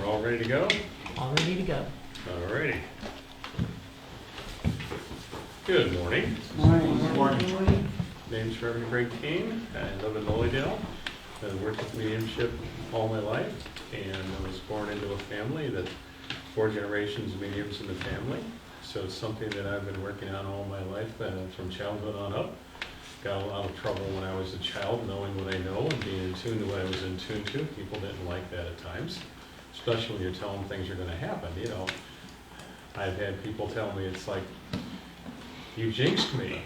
all ready to go? All ready to go. All righty. Good morning. Morning. Name's Reverend Greg King. I live in Lilydale. I've worked with Mediumship all my life, and I was born into a family that 4 generations of mediums in the family. So it's something that I've been working on all my life, from childhood on up. Got a lot of trouble when I was a child, knowing what I know and being in tune to what I was in tune to. People didn't like that at times, especially when you're telling them things are going to happen. You know, I've had people tell me, it's like, you jinxed me.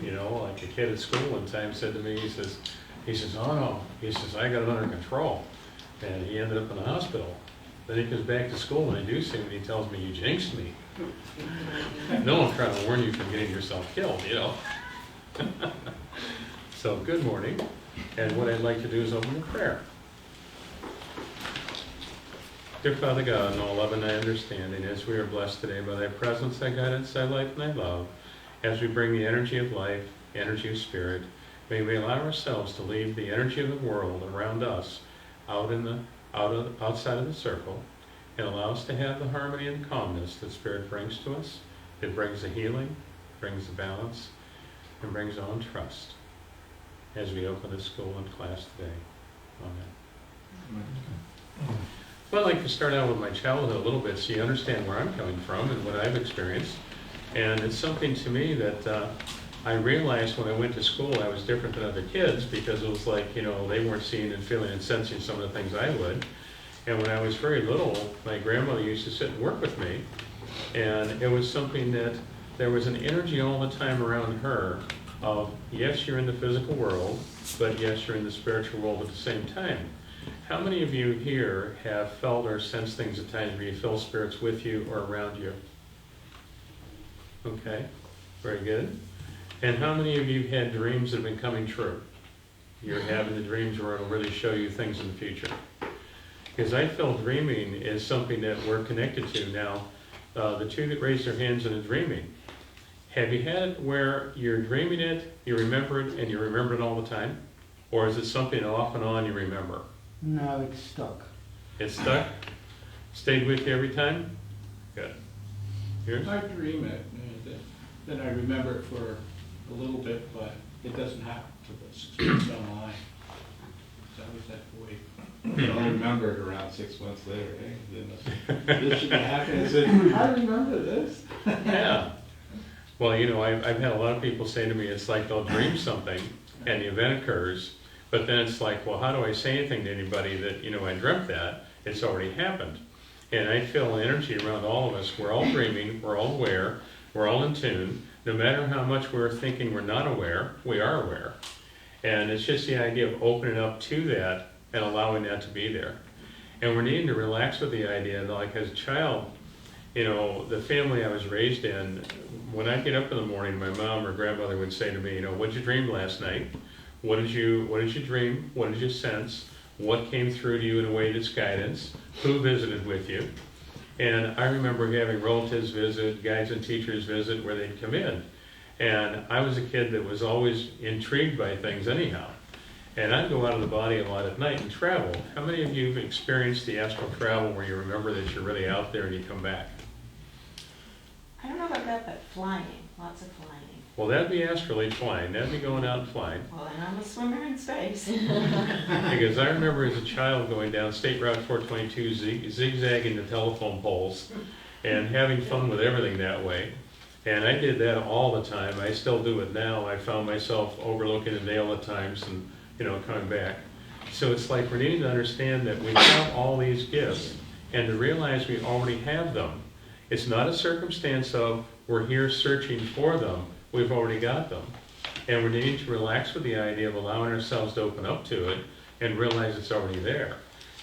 You know, like a kid at school one time said to me, he says, oh no, he says, I got it under control. And he ended up in the hospital. Then he comes back to school and I do see him and he tells me, you jinxed me. No, I'm trying to warn you from getting yourself killed, you know. So good morning, and what I'd like to do is open with prayer. Dear Father God, in all love and thy understanding, as we are blessed today by thy presence, thy guidance, thy life, and thy love, as we bring the energy of life, energy of spirit, may we allow ourselves to leave the energy of the world around us outside of the circle, and allow us to have the harmony and calmness that spirit brings to us. It brings the healing, brings the balance, and brings on trust as we open the school and class today. Amen. Well, I'd like to start out with my childhood a little bit so you understand where I'm coming from and what I've experienced. And it's something to me that I realized when I went to school I was different than other kids, because it was like, you know, they weren't seeing and feeling and sensing some of the things I would. And when I was very little, my grandmother used to sit and work with me. And it was something that there was an energy all the time around her of, yes, you're in the physical world, but yes, you're in the spiritual world at the same time. How many of you here have felt or sensed things at times where you feel spirits with you or around you? Okay, very good. And how many of you had dreams that have been coming true? You're having the dreams where it'll really show you things in the future. Because I feel dreaming is something that we're connected to now. The two that raised their hands in a dreaming, have you had it where you're dreaming it, you remember it, and you remember it all the time? Or is it something off and on you remember? No, it's stuck. It's stuck? Stayed with you every time? Good. Yours? I dream it, and then I remember it for a little bit, but it doesn't happen for 6 months down the line. It's always that way. I'll remember it around 6 months later, this should be happening. I said, I remember this. Yeah. Well, you know, I've had a lot of people say to me, it's like they'll dream something and the event occurs, but then it's like, well, how do I say anything to anybody that, you know, I dreamt that? It's already happened. And I feel energy around all of us. We're all dreaming, we're all aware, we're all in tune. No matter how much we're thinking we're not aware, we are aware. And it's just the idea of opening up to that and allowing that to be there. And we're needing to relax with the idea that, like, as a child, you know, the family I was raised in, when I get up in the morning, my mom or grandmother would say to me, you know, what did you dream last night? What did you dream? What did you sense? What came through to you in a way that's guidance? Who visited with you? And I remember having relatives visit, guides and teachers visit where they'd come in. And I was a kid that was always intrigued by things anyhow. And I'd go out of the body a lot at night and travel. How many of you have experienced the astral travel where you remember that you're really out there and you come back? I don't know about that, but flying. Lots of flying. Well, that'd be astrally flying. That'd be going out and flying. Well, and I'm a swimmer in space. Because I remember as a child going down State Route 422, zigzagging the telephone poles and having fun with everything that way. And I did that all the time. I still do it now. I found myself overlooking the nail at times and, you know, coming back. So it's like we're needing to understand that we have all these gifts and to realize we already have them. It's not a circumstance of we're here searching for them. We've already got them. And we're needing to relax with the idea of allowing ourselves to open up to it and realize it's already there.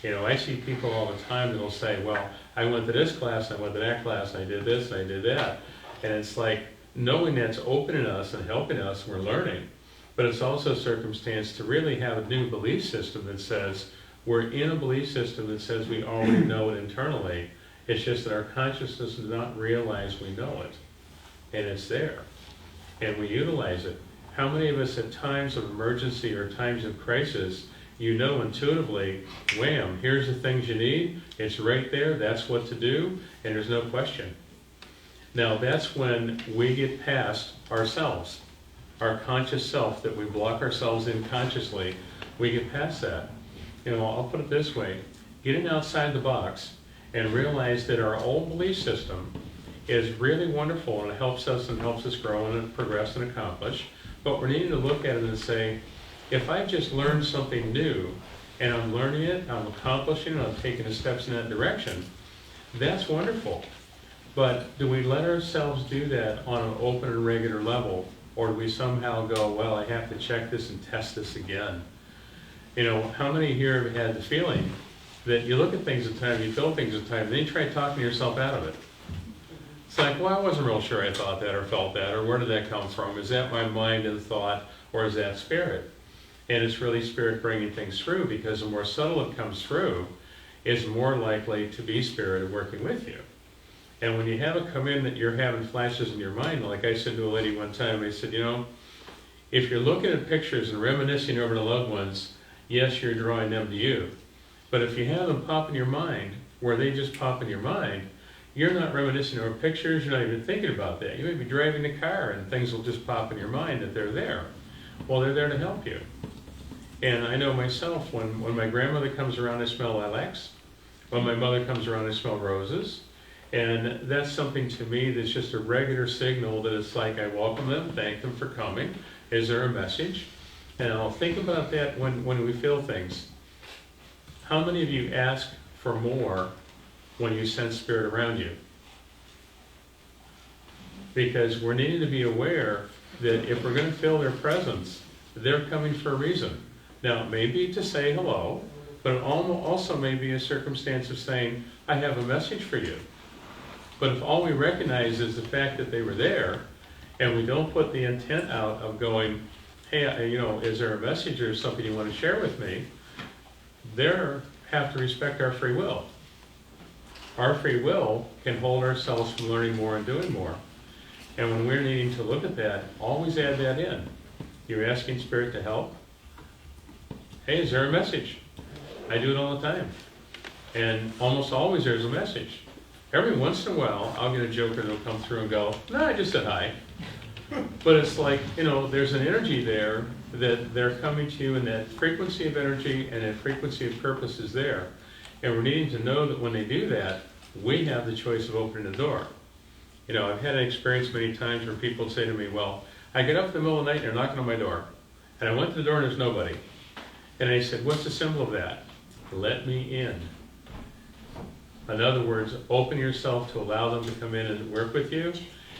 You know, I see people all the time that'll say, well, I went to this class, I went to that class, I did this, I did that. And it's like knowing that's opening us and helping us, we're learning. But it's also a circumstance to really have a new belief system that says, we're in a belief system that says we already know it internally. It's just that our consciousness does not realize we know it. And it's there. And we utilize it. How many of us at times of emergency or times of crisis you know intuitively, wham, here's the things you need, it's right there, that's what to do, and there's no question. Now that's when we get past ourselves, our conscious self that we block ourselves in consciously, we get past that. I'll put it this way, getting outside the box and realize that our old belief system is really wonderful and it helps us grow and progress and accomplish, but we're needing to look at it and say, if I just learned something new and I'm learning it, I'm accomplishing it, I'm taking the steps in that direction, that's wonderful. But do we let ourselves do that on an open and regular level, or do we somehow go, well, I have to check this and test this again? How many here have had the feeling that you look at things at a time, you feel things at a time, and then you try talking yourself out of it? It's like, well, I wasn't real sure I thought that or felt that, or where did that come from? Is that my mind and thought, or is that spirit? And it's really spirit bringing things through, because the more subtle it comes through, it's more likely to be spirit working with you. And when you have it come in that you're having flashes in your mind, like I said to a lady one time, I said, if you're looking at pictures and reminiscing over the loved ones, yes, you're drawing them to you. But if you have them pop in your mind, where they just pop in your mind, you're not reminiscing over pictures, you're not even thinking about that. You may be driving the car and things will just pop in your mind that they're there. Well, they're there to help you. And I know myself, when my grandmother comes around, I smell lilacs. When my mother comes around, I smell roses. And that's something to me that's just a regular signal that it's like I welcome them, thank them for coming. Is there a message? And I'll think about that when we feel things. How many of you ask for more when you sense spirit around you? Because we're needing to be aware that if we're going to feel their presence, they're coming for a reason. Now, it may be to say hello, but it also may be a circumstance of saying, I have a message for you. But if all we recognize is the fact that they were there, and we don't put the intent out of going, hey, is there a message or something you want to share with me? They have to respect our free will. Our free will can hold ourselves from learning more and doing more. And when we're needing to look at that, always add that in. You're asking Spirit to help. Hey, is there a message? I do it all the time. And almost always there's a message. Every once in a while, I'll get a joker that'll come through and go, no, I just said hi. But it's like, there's an energy there that they're coming to you, and that frequency of energy and that frequency of purpose is there. And we're needing to know that when they do that, we have the choice of opening the door. I've had an experience many times where people say to me, well, I get up in the middle of the night and they're knocking on my door. And I went to the door and there's nobody. And I said, what's the symbol of that? Let me in. In other words, open yourself to allow them to come in and work with you.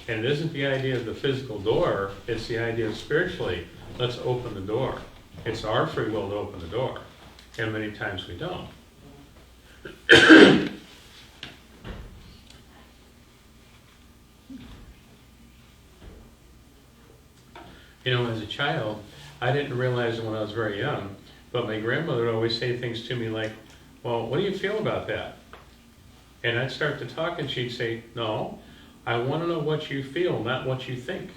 And it isn't the idea of the physical door, it's the idea of spiritually, let's open the door. It's our free will to open the door. And many times we don't. As a child, I didn't realize it when I was very young, but my grandmother would always say things to me like, well, what do you feel about that? And I'd start to talk and she'd say, no, I want to know what you feel, not what you think.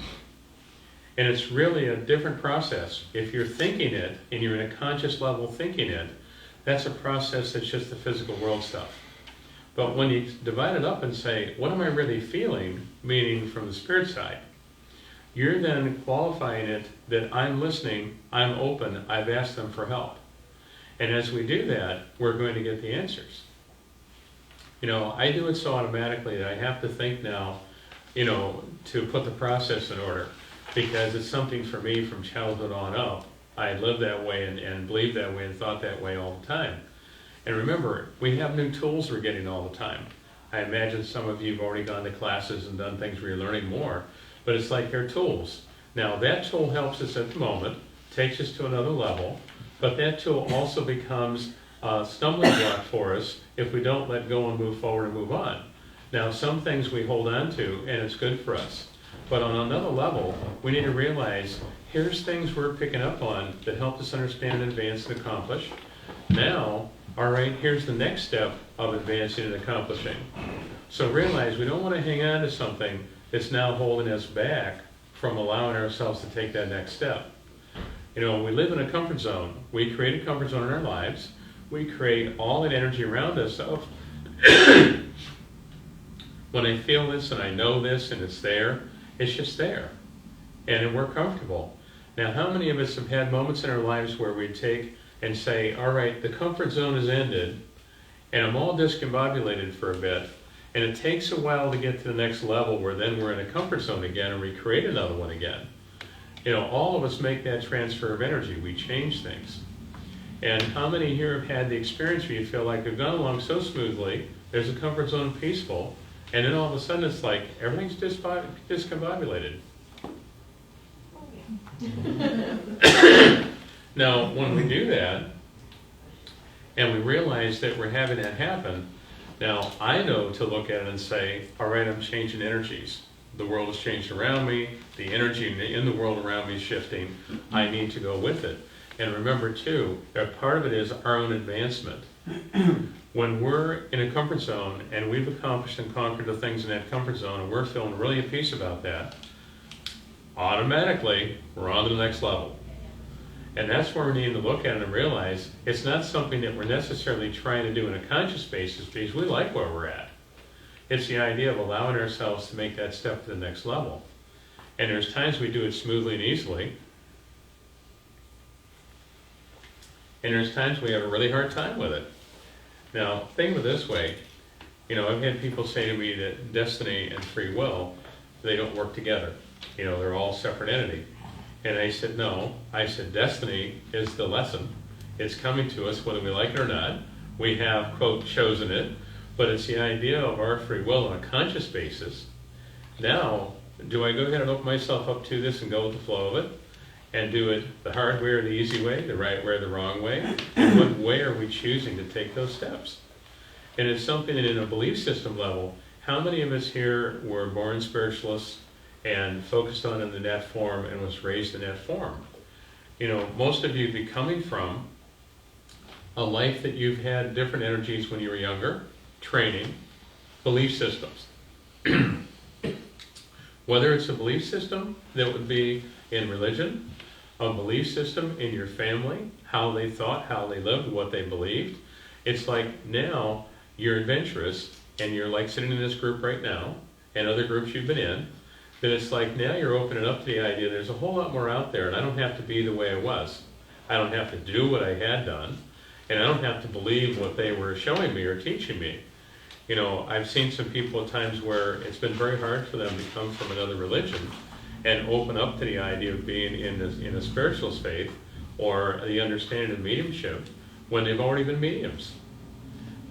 And it's really a different process. If you're thinking it, and you're in a conscious level thinking it, that's a process that's just the physical world stuff. But when you divide it up and say, what am I really feeling, meaning from the spirit side, you're then qualifying it that I'm listening, I'm open, I've asked them for help. And as we do that, we're going to get the answers. I do it so automatically that I have to think now, to put the process in order, because it's something for me from childhood on up. I lived that way and believed that way and thought that way all the time. And remember, we have new tools we're getting all the time. I imagine some of you have already gone to classes and done things where you're learning more, but it's like they're tools. Now that tool helps us at the moment, takes us to another level, but that tool also becomes a stumbling block for us if we don't let go and move forward and move on. Now some things we hold on to and it's good for us, but on another level we need to realize here's things we're picking up on that help us understand, advance, and accomplish. Now, all right, here's the next step of advancing and accomplishing. So realize we don't want to hang on to something that's now holding us back from allowing ourselves to take that next step. You know, we live in a comfort zone. We create a comfort zone in our lives. We create all that energy around us of, when I feel this and I know this and it's there, it's just there. And we're comfortable. Now, how many of us have had moments in our lives where we take and say, all right, the comfort zone has ended, and I'm all discombobulated for a bit, and it takes a while to get to the next level where then we're in a comfort zone again and we create another one again. You know, all of us make that transfer of energy. We change things. And how many here have had the experience where you feel like they've gone along so smoothly, there's a comfort zone peaceful, and then all of a sudden it's like everything's discombobulated. Now, when we do that, and we realize that we're having that happen, now I know to look at it and say, all right, I'm changing energies. The world has changed around me. The energy in the world around me is shifting. I need to go with it. And remember, too, that part of it is our own advancement. When we're in a comfort zone and we've accomplished and conquered the things in that comfort zone and we're feeling really at peace about that, automatically, we're on to the next level. And that's where we need to look at it and realize it's not something that we're necessarily trying to do in a conscious basis because we like where we're at. It's the idea of allowing ourselves to make that step to the next level. And there's times we do it smoothly and easily. And there's times we have a really hard time with it. Now, think of it this way. You know, I've had people say to me that destiny and free will, they don't work together. You know, they're all separate entities. And I said, no. I said, destiny is the lesson. It's coming to us whether we like it or not. We have, quote, chosen it. But it's the idea of our free will on a conscious basis. Now, do I go ahead and open myself up to this and go with the flow of it? And do it the hard way or the easy way, the right way or the wrong way? And what way are we choosing to take those steps? And it's something that in a belief system level, how many of us here were born spiritualists and focused on it in that form and was raised in that form? You know, most of you be coming from a life that you've had different energies when you were younger, training, belief systems. Whether it's a belief system that would be in religion, a belief system in your family, how they thought, how they lived, what they believed. It's like now you're adventurous and you're like sitting in this group right now and other groups you've been in, that it's like now you're opening up to the idea there's a whole lot more out there and I don't have to be the way I was. I don't have to do what I had done and I don't have to believe what they were showing me or teaching me. You know, I've seen some people at times where it's been very hard for them to come from another religion and open up to the idea of being in a spiritual faith or the understanding of mediumship when they've already been mediums.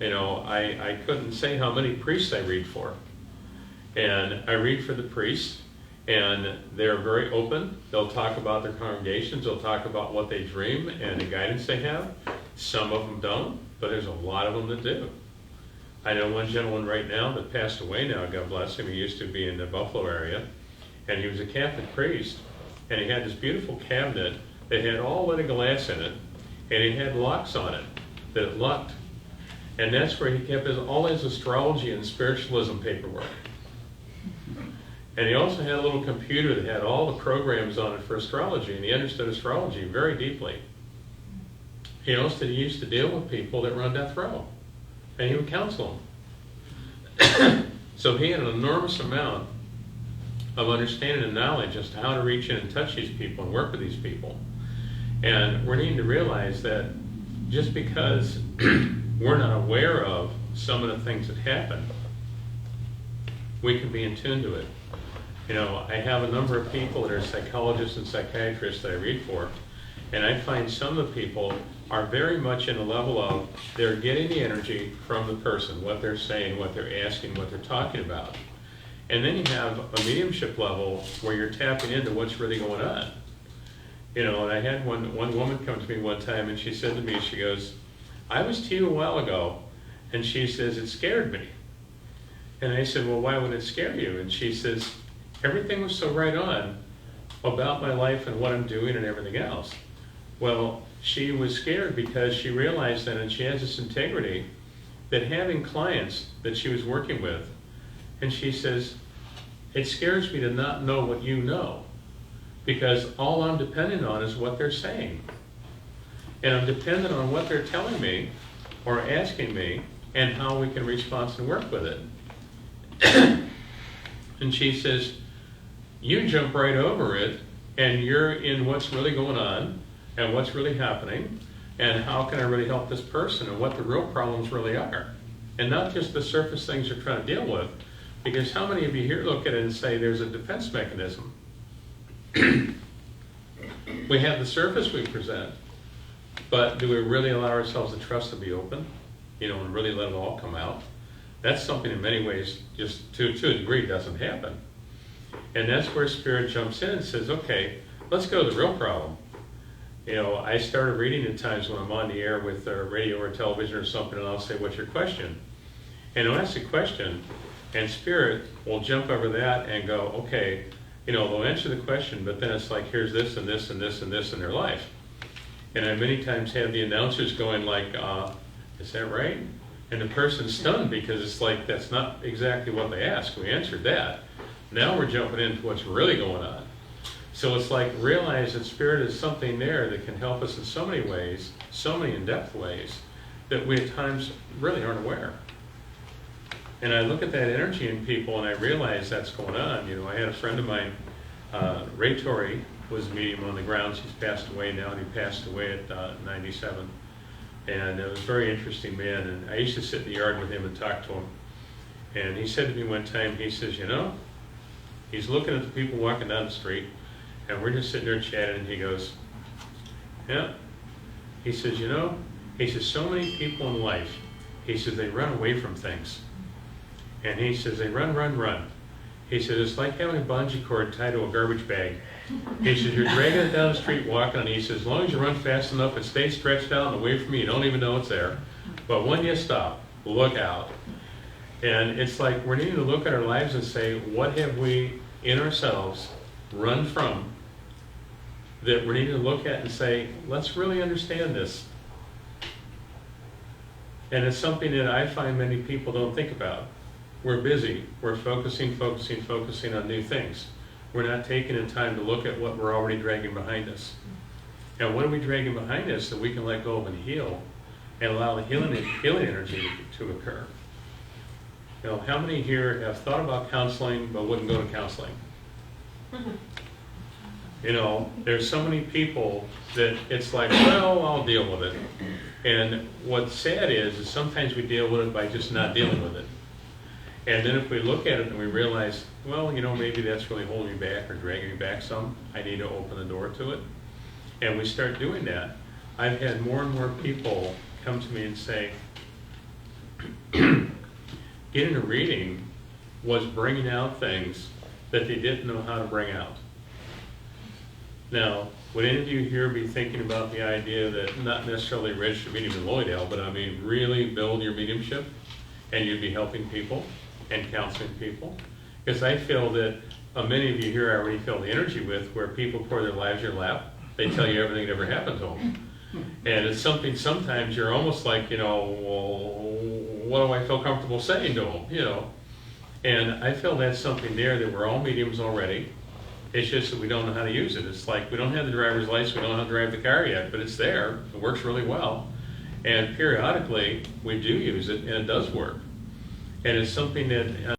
You know, I couldn't say how many priests I read for. And I read for the priests, and they're very open. They'll talk about their congregations, they'll talk about what they dream and the guidance they have. Some of them don't, but there's a lot of them that do. I know one gentleman right now that passed away now, God bless him. He used to be in the Buffalo area. And he was a Catholic priest, and he had this beautiful cabinet that had all leaded glass in it, and it had locks on it that it locked. And that's where he kept all his astrology and spiritualism paperwork. And he also had a little computer that had all the programs on it for astrology, and he understood astrology very deeply. He also used to deal with people that were on death row, and he would counsel them. So he had an enormous amount of understanding and knowledge as to how to reach in and touch these people and work with these people. And we're needing to realize that just because we're not aware of some of the things that happen, we can be in tune to it. You know, I have a number of people that are psychologists and psychiatrists that I read for, and I find some of the people are very much in a level of they're getting the energy from the person, what they're saying, what they're asking, what they're talking about. And then you have a mediumship level where you're tapping into what's really going on. You know, and I had one woman come to me one time and she said to me, she goes, I was to you a while ago, and she says, it scared me. And I said, well, why would it scare you? And she says, everything was so right on about my life and what I'm doing and everything else. Well, she was scared because she realized that, and she has this integrity, that having clients that she was working with, and she says, it scares me to not know what you know. because all I'm dependent on is what they're saying. And I'm dependent on what they're telling me or asking me and how we can respond and work with it. And she says, you jump right over it and you're in what's really going on and what's really happening and how can I really help this person and what the real problems really are. And not just the surface things you're trying to deal with. Because how many of you here look at it and say there's a defense mechanism? We have the surface we present, but do we really allow ourselves the trust to be open, and really let it all come out? That's something in many ways, just to a degree, doesn't happen. And that's where Spirit jumps in and says, okay, let's go to the real problem. I started reading at times when I'm on the air with radio or television or something, and I'll say, what's your question? And I'll ask a question, and Spirit will jump over that and go, okay, they'll answer the question, but then it's like, here's this and this and this and this in their life. And I many times have the announcers going like, is that right? And the person's stunned because it's like, that's not exactly what they asked. We answered that. Now we're jumping into what's really going on. So it's like, realize that Spirit is something there that can help us in so many ways, so many in-depth ways, that we at times really aren't aware. And I look at that energy in people and I realize that's going on. I had a friend of mine, Ray Torrey, was a medium on the grounds. He's passed away now, and he passed away at 97. And it was a very interesting man. And I used to sit in the yard with him and talk to him. And he said to me one time, he says, he's looking at the people walking down the street, and we're just sitting there chatting, and he goes, yeah. He says, he says, so many people in life, he says, they run away from things. And he says, they run. He says, it's like having a bungee cord tied to a garbage bag. He says, you're dragging it down the street walking, and he says, as long as you run fast enough, it stays stretched out and away from you. You don't even know it's there. But when you stop, look out. And it's like we're needing to look at our lives and say, what have we in ourselves run from that we need to look at and say, let's really understand this. And it's something that I find many people don't think about. We're busy. We're focusing on new things. We're not taking the time to look at what we're already dragging behind us. And what are we dragging behind us that we can let go of and heal and allow the healing energy to occur? How many here have thought about counseling but wouldn't go to counseling? There's so many people that it's like, well, I'll deal with it. And what's sad is sometimes we deal with it by just not dealing with it. And then if we look at it and we realize, well, maybe that's really holding me back or dragging me back some, I need to open the door to it. And we start doing that. I've had more and more people come to me and say, getting a reading was bringing out things that they didn't know how to bring out. Now, would any of you here be thinking about the idea that not necessarily register medium in Lloydale, but I mean really build your mediumship and you'd be helping people and counseling people? Because I feel that many of you here I already feel the energy with, where people pour their lives in your lap. They tell you everything that ever happened to them. And it's something sometimes you're almost like, well, what do I feel comfortable saying to them, And I feel that's something there that we're all mediums already. It's just that we don't know how to use it. It's like we don't have the driver's license, we don't know how to drive the car yet, but it's there. It works really well. And periodically, we do use it, and it does work. And it's something that